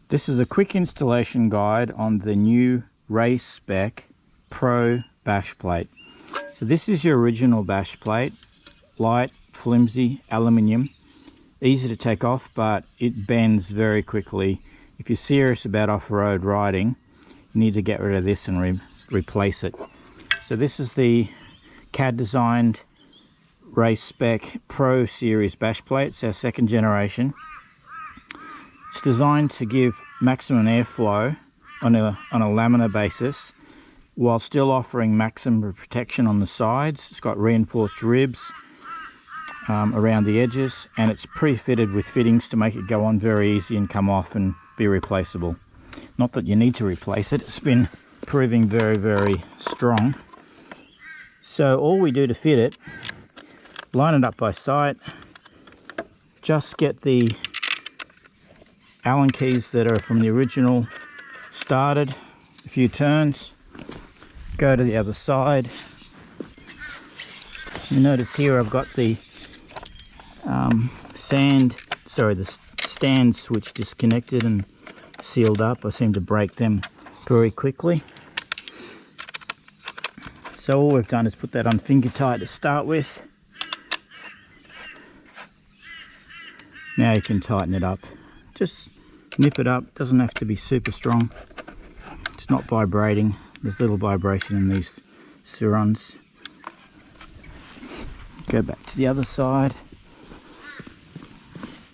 This is a quick installation guide on the new race spec Pro bash plate. So this is your original bash plate, light, flimsy, aluminium, easy to take off, but it bends very quickly. If you're serious about off-road riding, you need to get rid of this and replace it. So this is the CAD designed race spec Pro series bash plate. It's our second generation. It's designed to give maximum airflow on a laminar basis while still offering maximum protection on the sides. It's got reinforced ribs around the edges, and it's pre-fitted with fittings to make it go on very easy and come off and be replaceable. Not that you need to replace it, it's been proving very, very strong. So all we do to fit it, line it up by sight, just get the Allen keys that are from the original started, a few turns, go to the other side. You notice here I've got the the stand switch disconnected and sealed up. I seem to break them very quickly. So all we've done is put that on finger tight to start with. Now you can tighten it up. Just nip it up, doesn't have to be super strong. It's not vibrating. There's little vibration in these Sur-Rons. Go back to the other side.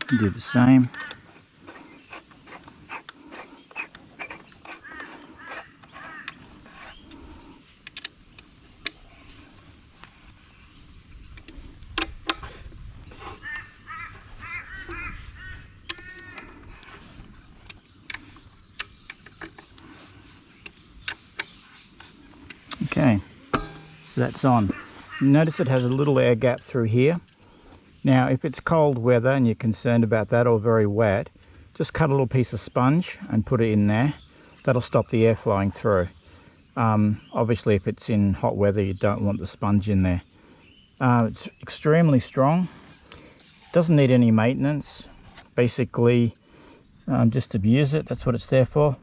Do the same. Okay, so that's on. Notice it has a little air gap through here. Now if it's cold weather and you're concerned about that, or very wet, just cut a little piece of sponge and put it in there. That'll stop the air flowing through. Obviously if it's in hot weather you don't want the sponge in there. It's extremely strong, doesn't need any maintenance. Basically just abuse it, that's what it's there for.